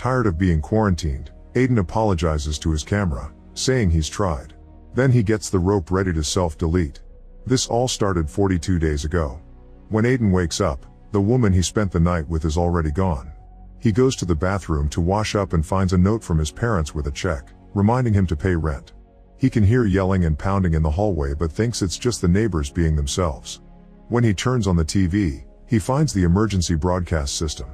Tired of being quarantined, Aiden apologizes to his camera, saying he's tried. Then he gets the rope ready to self-delete. This all started 42 days ago. When Aiden wakes up, the woman he spent the night with is already gone. He goes to the bathroom to wash up and finds a note from his parents with a check, reminding him to pay rent. He can hear yelling and pounding in the hallway but thinks it's just the neighbors being themselves. When he turns on the TV, he finds the emergency broadcast system.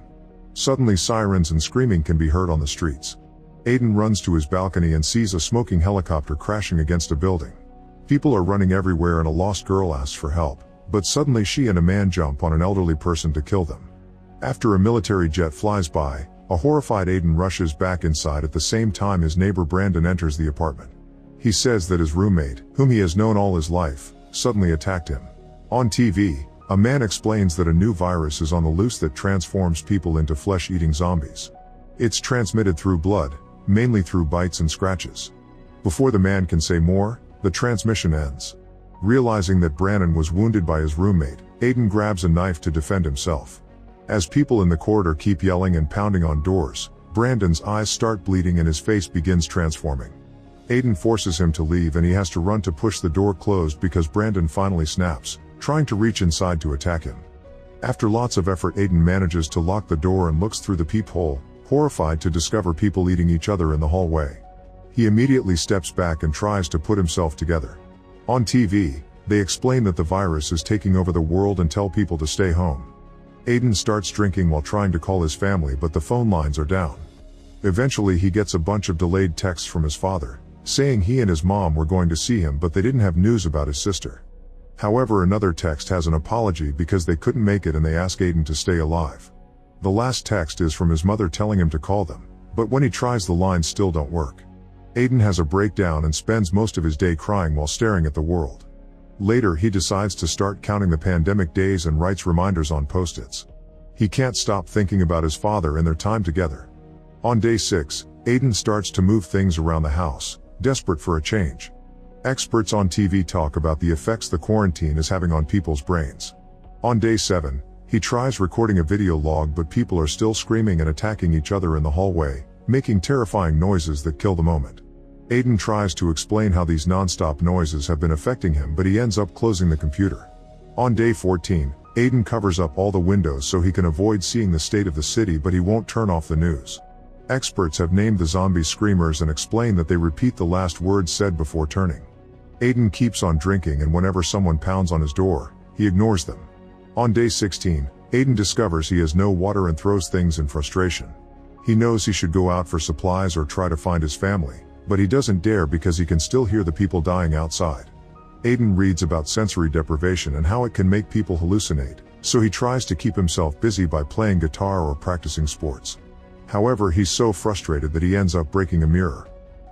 Suddenly sirens and screaming can be heard on the streets. Aiden runs to his balcony and sees a smoking helicopter crashing against a building. People are running everywhere and a lost girl asks for help, but suddenly she and a man jump on an elderly person to kill them. After a military jet flies by, a horrified Aiden rushes back inside at the same time his neighbor Brandon enters the apartment. He says that his roommate, whom he has known all his life, suddenly attacked him. On TV, a man explains that a new virus is on the loose that transforms people into flesh-eating zombies. It's transmitted through blood, mainly through bites and scratches. Before the man can say more, the transmission ends. Realizing that Brandon was wounded by his roommate, Aiden grabs a knife to defend himself. As people in the corridor keep yelling and pounding on doors, Brandon's eyes start bleeding and his face begins transforming. Aiden forces him to leave and he has to run to push the door closed because Brandon finally snaps, trying to reach inside to attack him. After lots of effort, Aiden manages to lock the door and looks through the peephole, horrified to discover people eating each other in the hallway. He immediately steps back and tries to put himself together. On TV, they explain that the virus is taking over the world and tell people to stay home. Aiden starts drinking while trying to call his family but the phone lines are down. Eventually he gets a bunch of delayed texts from his father, saying he and his mom were going to see him but they didn't have news about his sister. However, another text has an apology because they couldn't make it and they ask Aiden to stay alive. The last text is from his mother telling him to call them, but when he tries the lines still don't work. Aiden has a breakdown and spends most of his day crying while staring at the world. Later he decides to start counting the pandemic days and writes reminders on post-its. He can't stop thinking about his father and their time together. On day 6, Aiden starts to move things around the house, desperate for a change. Experts on TV talk about the effects the quarantine is having on people's brains. On day 7, he tries recording a video log but people are still screaming and attacking each other in the hallway, making terrifying noises that kill the moment. Aiden tries to explain how these non-stop noises have been affecting him but he ends up closing the computer. On day 14, Aiden covers up all the windows so he can avoid seeing the state of the city but he won't turn off the news. Experts have named the zombie screamers and explain that they repeat the last words said before turning. Aiden keeps on drinking and whenever someone pounds on his door, he ignores them. On day 16, Aiden discovers he has no water and throws things in frustration. He knows he should go out for supplies or try to find his family, but he doesn't dare because he can still hear the people dying outside. Aiden reads about sensory deprivation and how it can make people hallucinate, so he tries to keep himself busy by playing guitar or practicing sports. However, he's so frustrated that he ends up breaking a mirror.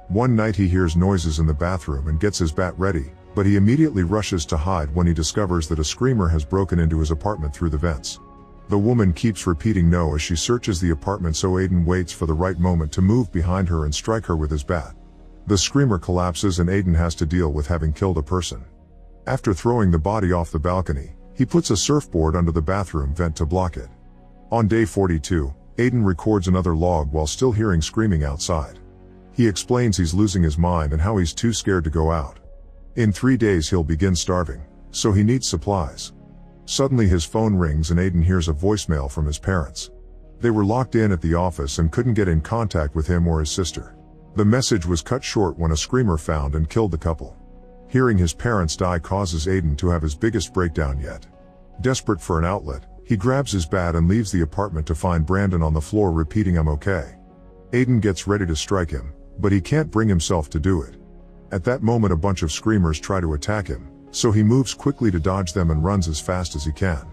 One night he hears noises in the bathroom and gets his bat ready, but he immediately rushes to hide when he discovers that a screamer has broken into his apartment through the vents. The woman keeps repeating no as she searches the apartment so Aiden waits for the right moment to move behind her and strike her with his bat. The screamer collapses and Aiden has to deal with having killed a person. After throwing the body off the balcony, he puts a surfboard under the bathroom vent to block it. On day 42, Aiden records another log while still hearing screaming outside. He explains he's losing his mind and how he's too scared to go out. In 3 days he'll begin starving, so he needs supplies. Suddenly his phone rings and Aiden hears a voicemail from his parents. They were locked in at the office and couldn't get in contact with him or his sister. The message was cut short when a screamer found and killed the couple. Hearing his parents die causes Aiden to have his biggest breakdown yet. Desperate for an outlet, he grabs his bat and leaves the apartment to find Brandon on the floor repeating "I'm okay." Aiden gets ready to strike him, but he can't bring himself to do it. At that moment a bunch of screamers try to attack him, so he moves quickly to dodge them and runs as fast as he can.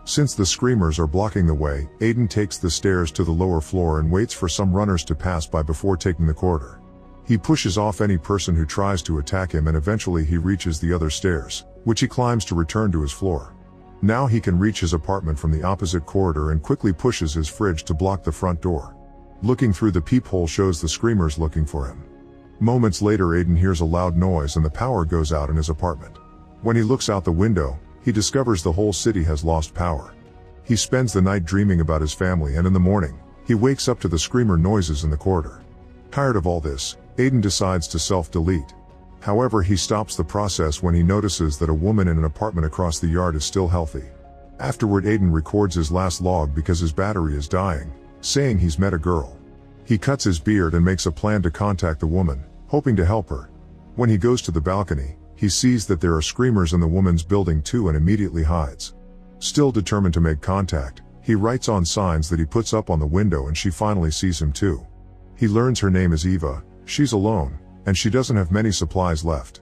Since the screamers are blocking the way, Aiden takes the stairs to the lower floor and waits for some runners to pass by before taking the corridor. He pushes off any person who tries to attack him and eventually he reaches the other stairs, which he climbs to return to his floor. Now he can reach his apartment from the opposite corridor and quickly pushes his fridge to block the front door. Looking through the peephole shows the screamers looking for him. Moments later Aiden hears a loud noise and the power goes out in his apartment. When he looks out the window, he discovers the whole city has lost power. He spends the night dreaming about his family and in the morning, He wakes up to the screamer noises in the corridor. Tired of all this, Aiden decides to self-delete. However, he stops the process when he notices that a woman in an apartment across the yard is still healthy. Afterward, Aiden records his last log because his battery is dying, saying he's met a girl. He cuts his beard and makes a plan to contact the woman, hoping to help her. When he goes to the balcony, he sees that there are screamers in the woman's building too and immediately hides. Still determined to make contact, he writes on signs that he puts up on the window, and she finally sees him too. He learns her name is Eva, she's alone, and she doesn't have many supplies left.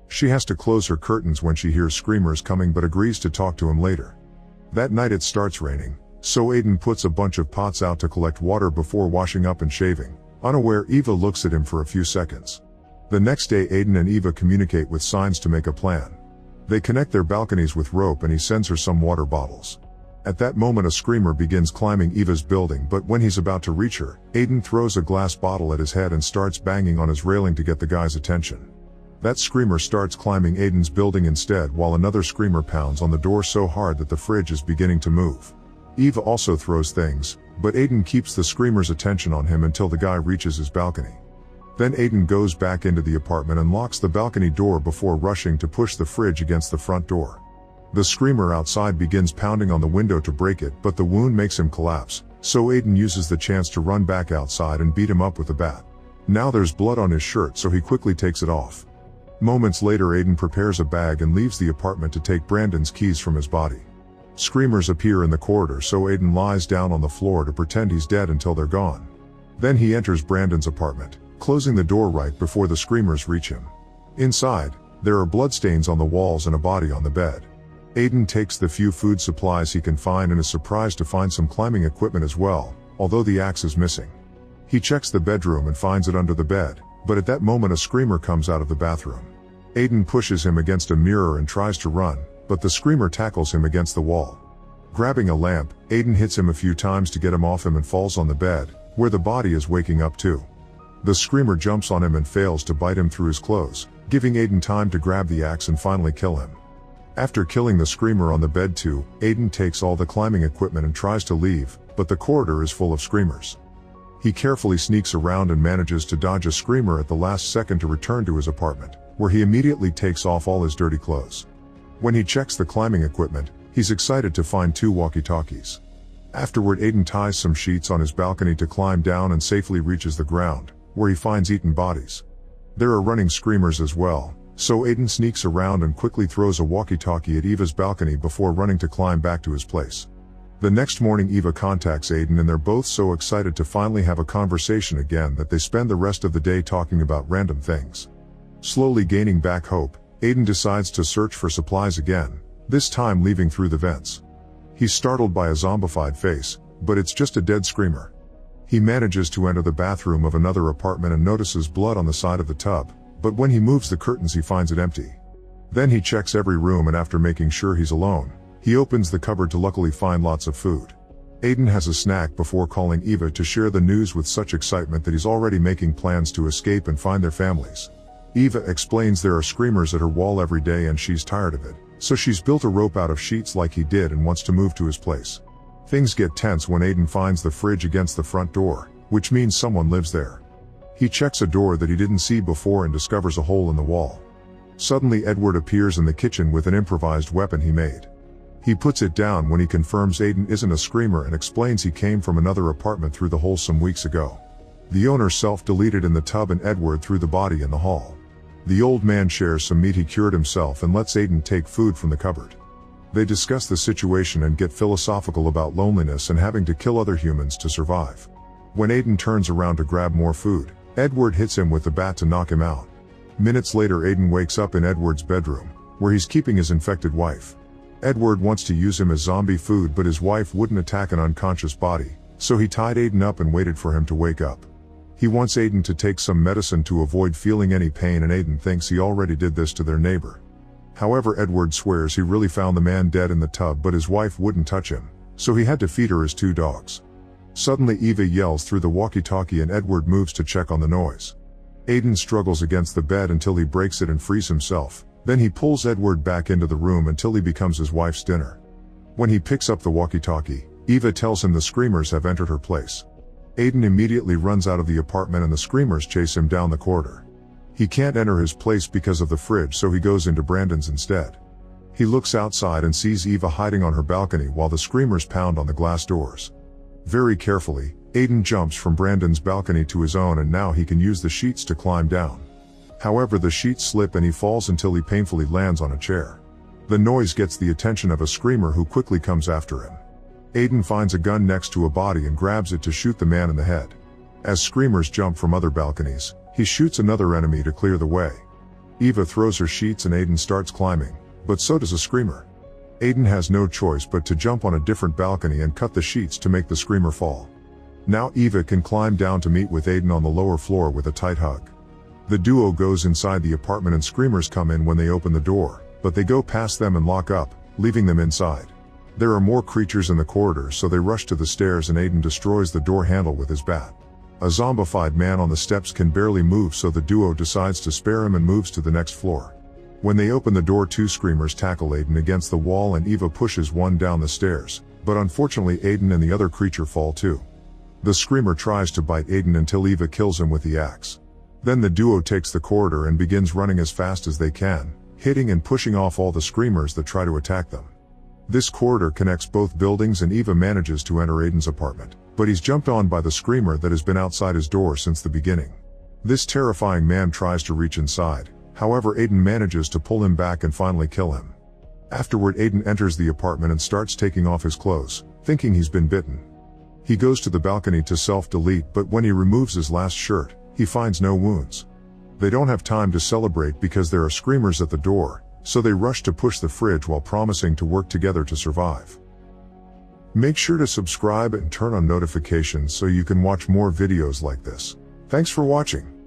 She has to close her curtains when she hears screamers coming but agrees to talk to him later. That night it starts raining, so Aiden puts a bunch of pots out to collect water before washing up and shaving. Unaware, Eva looks at him for a few seconds. The next day, Aiden and Eva communicate with signs to make a plan. They connect their balconies with rope and he sends her some water bottles. At that moment, a screamer begins climbing Eva's building, but when he's about to reach her, Aiden throws a glass bottle at his head and starts banging on his railing to get the guy's attention. That screamer starts climbing Aiden's building instead, while another screamer pounds on the door so hard that the fridge is beginning to move. Eva also throws things, but Aiden keeps the screamer's attention on him until the guy reaches his balcony. Then Aiden goes back into the apartment and locks the balcony door before rushing to push the fridge against the front door. The screamer outside begins pounding on the window to break it, but the wound makes him collapse, so Aiden uses the chance to run back outside and beat him up with a bat. Now there's blood on his shirt, so he quickly takes it off. Moments later, Aiden prepares a bag and leaves the apartment to take Brandon's keys from his body. Screamers appear in the corridor, so Aiden lies down on the floor to pretend he's dead until they're gone. Then he enters Brandon's apartment, closing the door right before the screamers reach him. Inside, there are bloodstains on the walls and a body on the bed. Aiden takes the few food supplies he can find and is surprised to find some climbing equipment as well, although the axe is missing. He checks the bedroom and finds it under the bed, but at that moment a screamer comes out of the bathroom. Aiden pushes him against a mirror and tries to run, but the screamer tackles him against the wall. Grabbing a lamp, Aiden hits him a few times to get him off him and falls on the bed, where the body is waking up too. The screamer jumps on him and fails to bite him through his clothes, giving Aiden time to grab the axe and finally kill him. After killing the screamer on the bed too, Aiden takes all the climbing equipment and tries to leave, but the corridor is full of screamers. He carefully sneaks around and manages to dodge a screamer at the last second to return to his apartment, where he immediately takes off all his dirty clothes. When he checks the climbing equipment, he's excited to find 2 walkie-talkies. Afterward, Aiden ties some sheets on his balcony to climb down and safely reaches the ground, where he finds eaten bodies. There are running screamers as well, so Aiden sneaks around and quickly throws a walkie-talkie at Eva's balcony before running to climb back to his place. The next morning, Eva contacts Aiden and they're both so excited to finally have a conversation again that they spend the rest of the day talking about random things. Slowly gaining back hope, Aiden decides to search for supplies again, this time leaving through the vents. He's startled by a zombified face, but it's just a dead screamer. He manages to enter the bathroom of another apartment and notices blood on the side of the tub, but when he moves the curtains he finds it empty. Then he checks every room and after making sure he's alone, he opens the cupboard to luckily find lots of food. Aiden has a snack before calling Eva to share the news with such excitement that he's already making plans to escape and find their families. Eva explains there are screamers at her wall every day and she's tired of it, so she's built a rope out of sheets like he did and wants to move to his place. Things get tense when Aiden finds the fridge against the front door, which means someone lives there. He checks a door that he didn't see before and discovers a hole in the wall. Suddenly Edward appears in the kitchen with an improvised weapon he made. He puts it down when he confirms Aiden isn't a screamer and explains he came from another apartment through the hole some weeks ago. The owner self-deleted in the tub and Edward threw the body in the hall. The old man shares some meat he cured himself and lets Aiden take food from the cupboard. They discuss the situation and get philosophical about loneliness and having to kill other humans to survive. When Aiden turns around to grab more food, Edward hits him with the bat to knock him out. Minutes later, Aiden wakes up in Edward's bedroom, where he's keeping his infected wife. Edward wants to use him as zombie food, but his wife wouldn't attack an unconscious body, so he tied Aiden up and waited for him to wake up. He wants Aiden to take some medicine to avoid feeling any pain, and Aiden thinks he already did this to their neighbor. However, Edward swears he really found the man dead in the tub, but his wife wouldn't touch him, so he had to feed her his 2 dogs. Suddenly Eva yells through the walkie-talkie and Edward moves to check on the noise. Aiden struggles against the bed until he breaks it and frees himself, then he pulls Edward back into the room until he becomes his wife's dinner. When he picks up the walkie-talkie, Eva tells him the screamers have entered her place. Aiden immediately runs out of the apartment and the screamers chase him down the corridor. He can't enter his place because of the fridge, so he goes into Brandon's instead. He looks outside and sees Eva hiding on her balcony while the screamers pound on the glass doors. Very carefully, Aiden jumps from Brandon's balcony to his own, and now he can use the sheets to climb down. However, the sheets slip and he falls until he painfully lands on a chair. The noise gets the attention of a screamer who quickly comes after him. Aiden finds a gun next to a body and grabs it to shoot the man in the head. As screamers jump from other balconies, he shoots another enemy to clear the way. Eva throws her sheets and Aiden starts climbing, but so does a screamer. Aiden has no choice but to jump on a different balcony and cut the sheets to make the screamer fall. Now Eva can climb down to meet with Aiden on the lower floor with a tight hug. The duo goes inside the apartment and screamers come in when they open the door, but they go past them and lock up, leaving them inside. There are more creatures in the corridor, so they rush to the stairs and Aiden destroys the door handle with his bat. A zombified man on the steps can barely move, so the duo decides to spare him and moves to the next floor. When they open the door, two screamers tackle Aiden against the wall and Eva pushes one down the stairs, but unfortunately Aiden and the other creature fall too. The screamer tries to bite Aiden until Eva kills him with the axe. Then the duo takes the corridor and begins running as fast as they can, hitting and pushing off all the screamers that try to attack them. This corridor connects both buildings and Eva manages to enter Aiden's apartment, but he's jumped on by the screamer that has been outside his door since the beginning. This terrifying man tries to reach inside, however Aiden manages to pull him back and finally kill him. Afterward, Aiden enters the apartment and starts taking off his clothes, thinking he's been bitten. He goes to the balcony to self-delete, but when he removes his last shirt, he finds no wounds. They don't have time to celebrate because there are screamers at the door, so they rush to push the fridge while promising to work together to survive. Make sure to subscribe and turn on notifications so you can watch more videos like this. Thanks for watching.